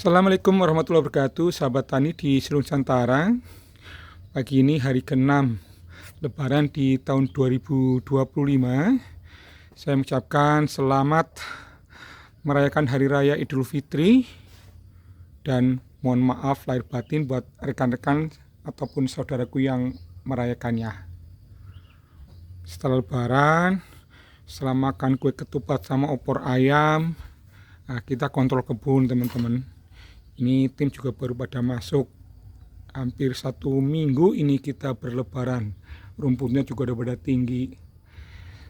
Assalamualaikum warahmatullahi wabarakatuh, sahabat tani di seluruh Nusantara. Pagi ini hari ke-6 Lebaran di tahun 2025. Saya mengucapkan selamat merayakan Hari Raya Idul Fitri dan mohon maaf lahir batin buat rekan-rekan ataupun saudaraku yang merayakannya. Setelah Lebaran, setelah makan kue ketupat sama opor ayam, kita kontrol kebun teman-teman. Ini tim juga baru pada masuk. Hampir 1 minggu ini kita berlebaran. Rumputnya juga udah pada tinggi.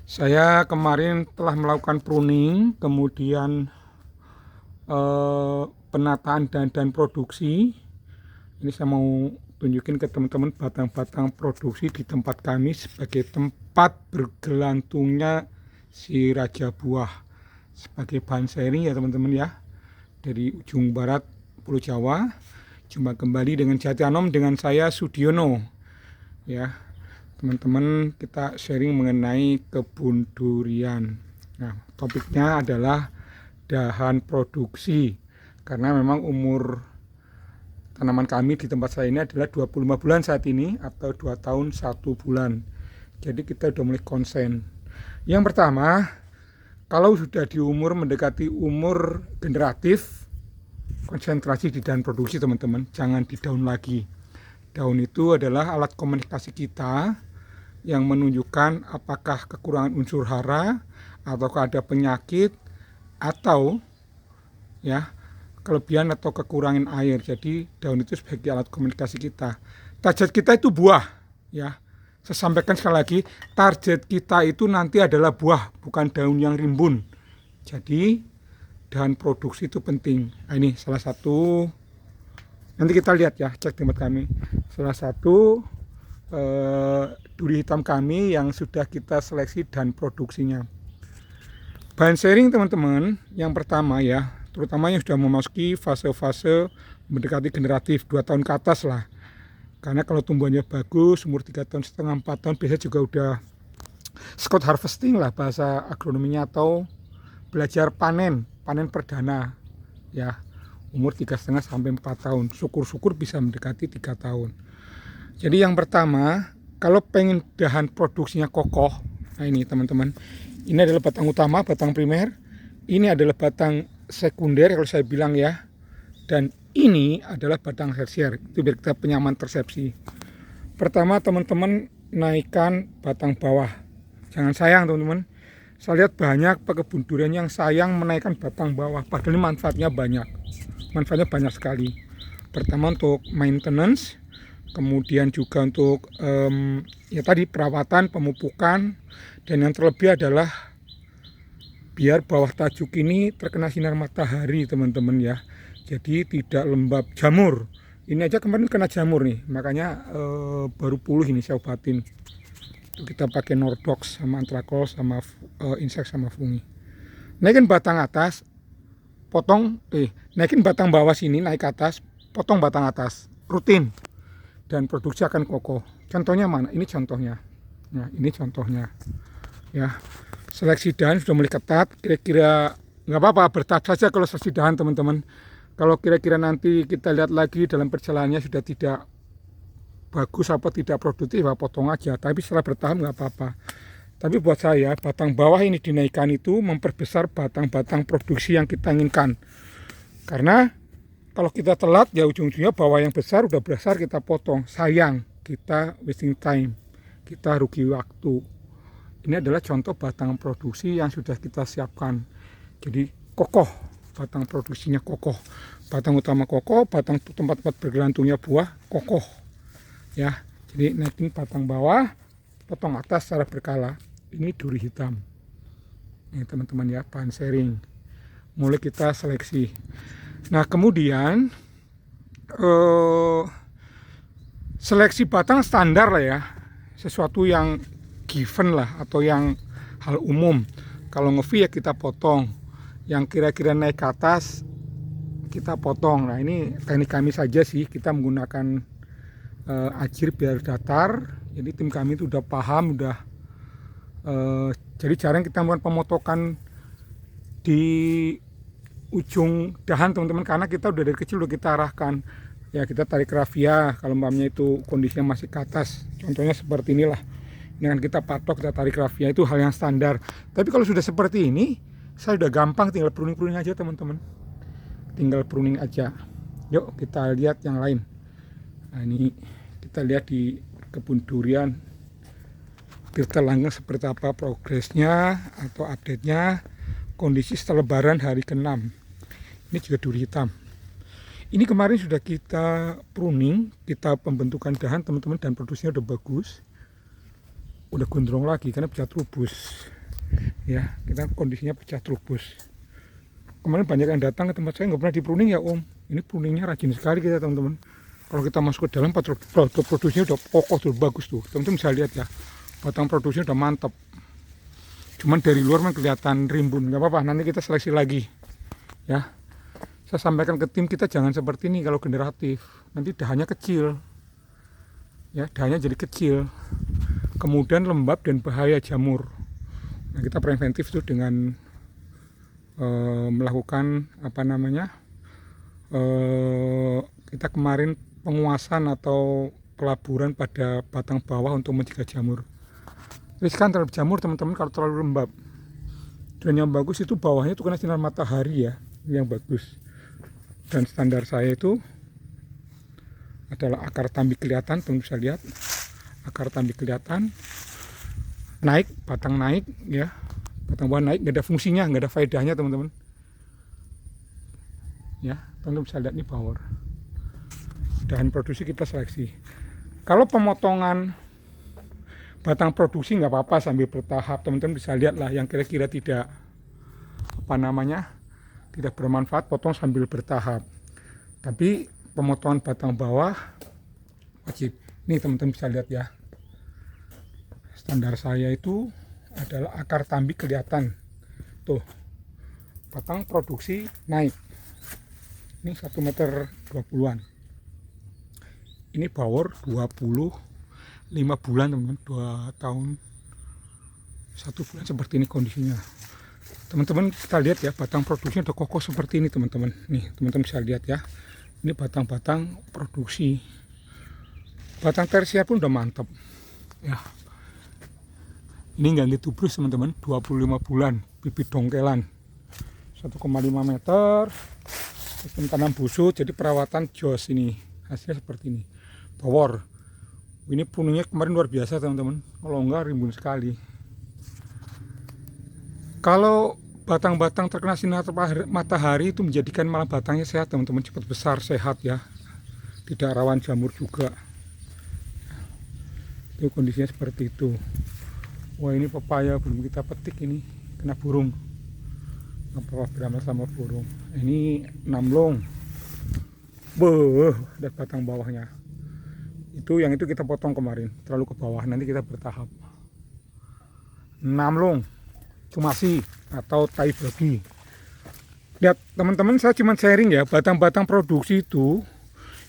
Saya kemarin telah melakukan pruning, kemudian penataan dan produksi. Ini saya mau tunjukin ke teman-teman batang-batang produksi di tempat kami sebagai tempat bergelantungnya si raja buah. Sebagai bahan sharing ya teman-teman ya. Dari ujung barat Pulau Jawa. Jumpa kembali dengan Jatianom dengan saya Sudiono. Ya, teman-teman, kita sharing mengenai kebun durian. Nah, topiknya adalah dahan produksi. Karena memang umur tanaman kami di tempat saya ini adalah 25 bulan saat ini atau 2 tahun 1 bulan. Jadi kita sudah mulai konsen. Yang pertama, kalau sudah di umur mendekati umur generatif, konsentrasi di dahan produksi teman-teman, jangan di daun lagi. Daun itu adalah alat komunikasi kita yang menunjukkan apakah kekurangan unsur hara ataukah ada penyakit atau ya kelebihan atau kekurangan air. Jadi daun itu sebagai alat komunikasi kita. Target kita itu buah ya. Saya sampaikan sekali lagi, target kita itu nanti adalah buah, bukan daun yang rimbun. Jadi dahan produksi itu penting. Nah, ini salah satu, nanti kita lihat ya, cek tempat kami. Salah satu duri hitam kami yang sudah kita seleksi dan produksinya. Bahan sharing teman-teman, yang pertama ya, terutama yang sudah memasuki fase-fase mendekati generatif 2 tahun ke atas lah. Karena kalau tumbuhannya bagus, umur 3 tahun setengah 4 tahun biasanya juga udah Scott harvesting lah bahasa agronominya, atau belajar panen perdana ya, umur 3,5 sampai 4 tahun. Syukur-syukur bisa mendekati 3 tahun. Jadi yang pertama, kalau pengen dahan produksinya kokoh, nah ini teman-teman, ini adalah batang utama, batang primer, ini adalah batang sekunder kalau saya bilang ya, dan ini adalah batang tersier. Itu biar kita penyamaan persepsi. Pertama teman-teman, naikkan batang bawah, jangan sayang teman-teman. Saya lihat banyak pekebun durian yang sayang menaikkan batang bawah, padahal ini manfaatnya banyak. Manfaatnya banyak sekali. Pertama untuk maintenance, kemudian juga untuk ya tadi perawatan, pemupukan, dan yang terlebih adalah biar bawah tajuk ini terkena sinar matahari teman-teman ya. Jadi tidak lembab jamur. Ini aja kemarin kena jamur nih, makanya baru pulih ini saya obatin. Kita pakai Nordox sama Antrakol sama insek sama fungi. Naikin batang atas, potong naikin batang bawah sini, naik ke atas, potong batang atas, rutin, dan produksi akan kokoh. Contohnya mana? Ini contohnya. Nah, ini contohnya. Ya, seleksi dahan sudah mulai ketat. Kira-kira nggak apa-apa, bertahap saja kalau seleksi dahan teman-teman. Kalau kira-kira nanti kita lihat lagi dalam perjalanannya sudah tidak bagus apa tidak produktif, ya potong aja. Tapi setelah bertahap nggak apa-apa. Tapi buat saya batang bawah ini dinaikkan itu memperbesar batang-batang produksi yang kita inginkan. Karena kalau kita telat ya ujung-ujungnya bawah yang besar udah besar kita potong. Sayang, kita wasting time, kita rugi waktu. Ini adalah contoh batang produksi yang sudah kita siapkan. Jadi kokoh, batang produksinya kokoh, batang utama kokoh, batang tempat-tempat bergelantungnya buah kokoh. Ya, jadi naikin batang bawah, potong atas secara berkala. Ini duri hitam. Ini teman-teman ya, bahan sharing. Mulai kita seleksi. Nah kemudian seleksi batang standar lah ya, sesuatu yang given lah atau yang hal umum. Kalau ngevi ya kita potong, yang kira-kira naik ke atas kita potong. Nah ini teknik kami saja sih, kita menggunakan ajir biar datar. Jadi tim kami itu udah paham, udah jadi jarang kita melakukan pemotokan di ujung dahan teman-teman, karena kita udah dari kecil udah kita arahkan ya, kita tarik rafia kalau umpamanya itu kondisinya masih ke atas, contohnya seperti inilah, dengan kita patok, kita tarik rafia, itu hal yang standar. Tapi kalau sudah seperti ini, saya udah gampang, tinggal pruning aja teman-teman, tinggal pruning aja. Yuk kita lihat yang lain. Nah ini kita lihat di kebun durian Tirta Langgeng seperti apa progresnya atau update-nya, kondisi setelah lebaran hari ke-6. Ini juga duri hitam. Ini kemarin sudah kita pruning, kita pembentukan dahan teman-teman, dan produksinya udah bagus. Udah gondrong lagi karena pecah trubus. Ya, kita kondisinya pecah trubus. Kemarin banyak yang datang ke tempat saya, nggak pernah di pruning ya Om. Ini pruningnya rajin sekali kita teman-teman. Kalau kita masuk ke dalam, produksinya udah kokoh tuh, bagus tuh. Teman-teman bisa lihat ya, batang produksinya udah mantap. Cuman dari luar memang kelihatan rimbun, nggak apa-apa, nanti kita seleksi lagi. Ya, saya sampaikan ke tim kita jangan seperti ini kalau generatif, nanti dahannya kecil. Ya, dahannya jadi kecil. Kemudian lembab dan bahaya jamur. Nah, kita preventif tuh dengan melakukan apa namanya? Kita kemarin penguasaan atau pelaburan pada batang bawah untuk mencegah jamur. Riskan terhadap jamur teman-teman kalau terlalu lembab. Dan yang bagus itu bawahnya itu kena sinar matahari ya, yang bagus. Dan standar saya itu adalah akar tambi kelihatan, teman bisa lihat. Akar tambi kelihatan, naik, batang naik ya. Batang bawah naik, nggak ada fungsinya, nggak ada faedahnya teman-teman. Ya, teman-teman bisa lihat nih power. Dan produksi kita seleksi. Kalau pemotongan batang produksi nggak apa-apa sambil bertahap, teman-teman bisa lihat lah yang kira-kira tidak apa namanya, tidak bermanfaat, potong sambil bertahap. Tapi pemotongan batang bawah wajib. Nih teman-teman bisa lihat ya, standar saya itu adalah akar tambi kelihatan tuh, batang produksi naik. Ini 1 meter 20-an. Ini power 25 bulan teman-teman, 2 tahun 1 bulan seperti ini kondisinya. Teman-teman kita lihat ya, batang produksinya udah kokoh seperti ini teman-teman. Nih teman-teman bisa lihat ya, ini batang-batang produksi. Batang tersier pun udah mantap ya. Ini ganti tubrus teman-teman, 25 bulan, bibit dongkelan 1,5 meter, sistem tanam busuk, jadi perawatan jos. Ini hasilnya seperti ini. Power ini puningnya kemarin luar biasa teman-teman, kalau enggak rimbun sekali. Kalau batang-batang terkena sinar matahari itu menjadikan malah batangnya sehat teman-teman, cepat besar, sehat ya, tidak rawan jamur juga. Itu kondisinya seperti itu. Wah ini pepaya belum kita petik, ini kena burung, apa beramal sama burung. Ini namlong, dan batang bawahnya itu, yang itu kita potong kemarin terlalu ke bawah, nanti kita bertahap. Namlong cumasi atau tai babi. Lihat teman-teman, saya cuma sharing ya, batang-batang produksi itu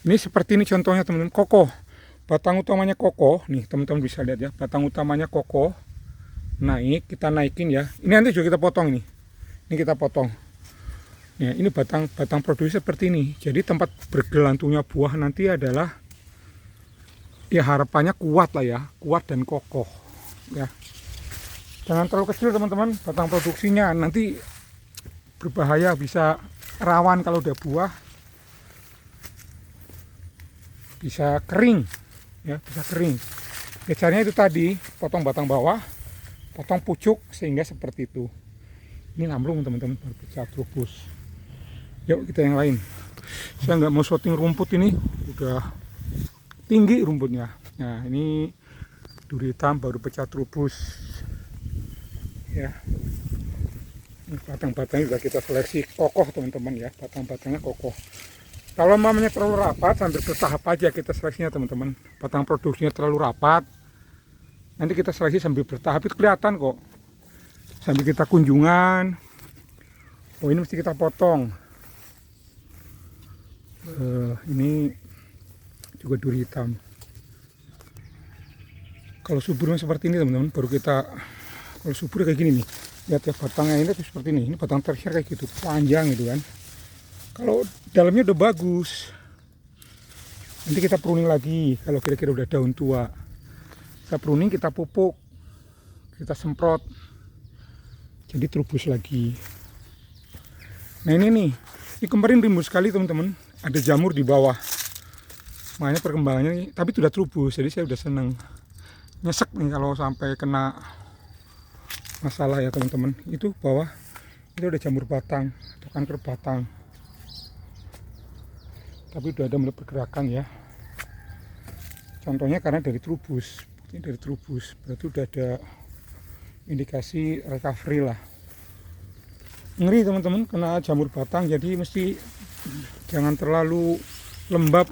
ini seperti ini contohnya teman-teman, kokoh. Batang utamanya kokoh, nih teman-teman bisa lihat ya, batang utamanya kokoh, naik, kita naikin ya. Ini nanti juga kita potong ini kita potong. Ya, ini batang produksi seperti ini. Jadi tempat bergelantungnya buah nanti adalah ya harapannya kuat lah ya, kuat dan kokoh ya. Jangan terlalu kecil teman-teman batang produksinya, nanti berbahaya, bisa rawan kalau udah buah, bisa kering ya, bisa kering. Ya, caranya itu tadi, potong batang bawah, potong pucuk sehingga seperti itu. Ini namlung teman-teman, berpecah trubus. Yuk kita yang lain. Saya nggak mau syuting rumput, ini udah tinggi rumputnya. Nah ini duri hitam baru pecah trubus ya. Batang-batangnya sudah kita seleksi kokoh teman-teman ya, batang-batangnya kokoh. Kalau mamanya terlalu rapat, sambil bertahap aja kita seleksinya teman-teman. Batang produksinya terlalu rapat, nanti kita seleksi sambil bertahap, itu kelihatan kok. Sambil kita kunjungan, oh ini mesti kita potong. Ini juga duri hitam. Kalau suburnya seperti ini teman-teman, baru kita, kalau subur kayak gini nih, lihat ya batangnya ini tuh seperti ini batang tersier kayak gitu panjang gitu kan. Kalau dalamnya udah bagus, nanti kita pruning lagi. Kalau kira-kira udah daun tua, kita pruning, kita pupuk, kita semprot, jadi terubus lagi. Nah ini kemarin rimbun sekali teman-teman, ada jamur di bawah, makanya perkembangannya nih, tapi sudah terubus, jadi saya udah seneng. Nyesek nih kalau sampai kena masalah ya teman-teman. Itu bawah itu ada jamur batang atau kanker batang, tapi udah ada mulai pergerakan ya. Contohnya karena dari terubus, ini dari terubus, berarti udah ada indikasi recovery lah. Ngeri teman-teman kena jamur batang, jadi mesti jangan terlalu lembab.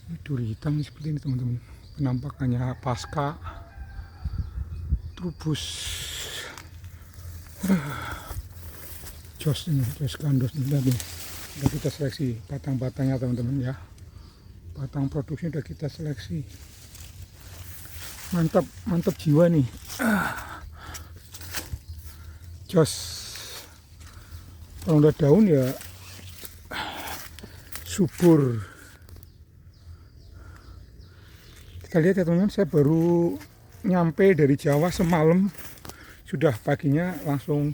Ini duri hitam seperti ini teman-teman, penampakannya pasca terubus. Jos ini, jos gandos ini tadi. Udah kita seleksi batang-batangnya teman-teman ya. Batang produksi udah kita seleksi. Mantap, mantap jiwa nih. Jos. Kalau udah daun ya subur. Kita lihat ya teman-teman, saya baru nyampe dari Jawa semalam, sudah paginya langsung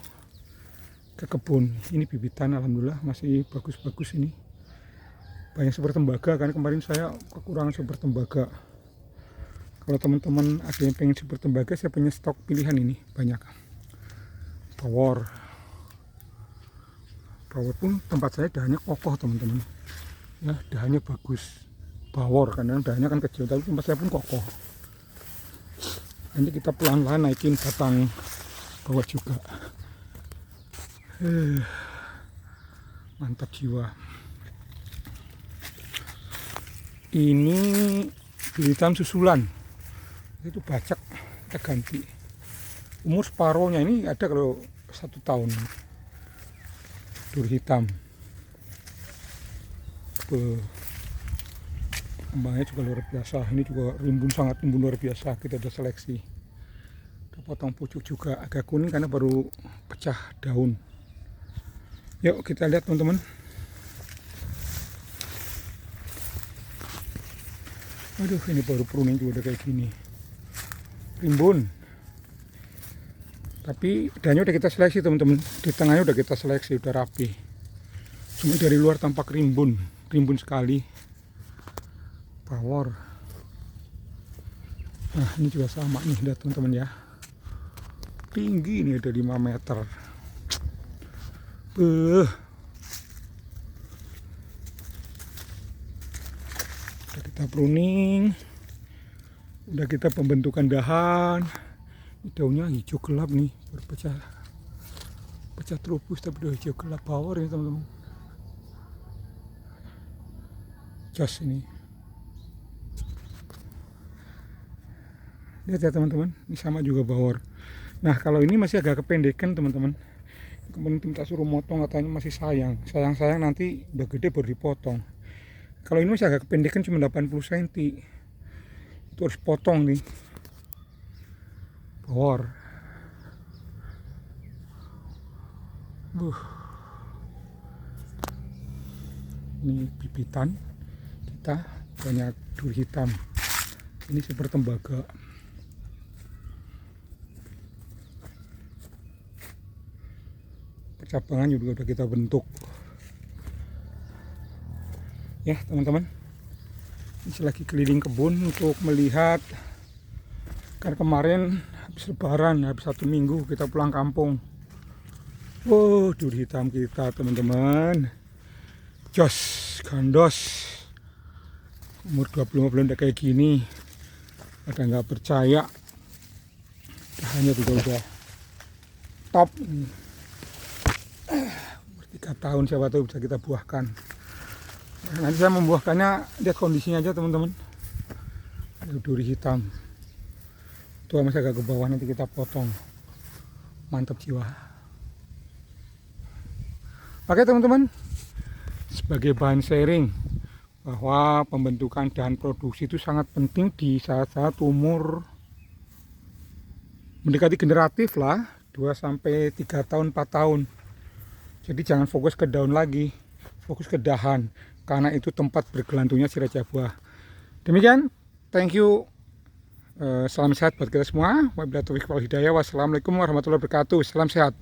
ke kebun. Ini bibitan, alhamdulillah masih bagus-bagus ini. Banyak sumber tembaga, karena kemarin saya kekurangan sumber tembaga. Kalau teman-teman ada yang pengen sumber tembaga, saya punya stok pilihan ini banyak. Power pun tempat saya dahannya kokoh teman-teman ya, dahannya bagus. Power karena dahannya kan kecil, tapi tempat saya pun kokoh. Nanti kita pelan-pelan naikin batang bawah juga. Mantap jiwa. Ini bili hitam susulan, itu bacak, kita ganti. Umur separohnya ini ada kalau 1 tahun. Duri hitam, kembangnya juga luar biasa. Ini juga rimbun, sangat rimbun luar biasa. Kita udah seleksi, kita potong pucuk juga, agak kuning karena baru pecah daun. Yuk kita lihat teman-teman. Aduh, ini baru pruning juga udah kayak gini, rimbun. Tapi daunnya udah kita seleksi teman-teman, di tengahnya udah kita seleksi, udah rapi. Cuma dari luar tampak rimbun sekali. Power. Nah ini juga sama nih, lihat teman-teman ya. Tinggi nih, ada 5 meter. Udah kita pruning, udah kita pembentukan dahan. Daunnya hijau gelap nih, berpecah terubus, tapi udah hijau gelap. Power ini teman-teman. Jos ini. Lihat ya teman-teman, ini sama juga power. Nah kalau ini masih agak kependekan teman-teman. Kemudian minta suruh motong, katanya masih sayang nanti udah gede baru dipotong. Kalau ini masih agak kependekan, cuma 80 cm. Itu harus potong nih. Power. Ini bibitan kita banyak duri hitam. Ini super tembaga. Percabangan juga udah kita bentuk. Ya teman-teman, ini lagi keliling kebun untuk melihat. Karena kemarin habis lebaran, habis 1 minggu kita pulang kampung. Wow, duri hitam kita teman-teman. Jos gandos. Umur 25 bulan udah kayak gini. Ada nggak percaya. Dahannya juga udah top. Umur 3 tahun, siapa tahu bisa kita buahkan. Nah, nanti saya membuahkannya, lihat kondisinya aja teman-teman. Ada duri hitam. Tuh masih agak ke bawah, nanti kita potong. Mantap jiwa. Oke teman-teman, sebagai bahan sharing bahwa pembentukan dahan produksi itu sangat penting di saat-saat umur mendekati generatif lah, 2 sampai 3 tahun, 4 tahun. Jadi jangan fokus ke daun lagi, fokus ke dahan, karena itu tempat bergelantungnya si raja buah. Demikian, thank you. Salam sehat buat kita semua. Wabillahi taufiq wal hidayah. Wassalamualaikum warahmatullahi wabarakatuh. Salam sehat.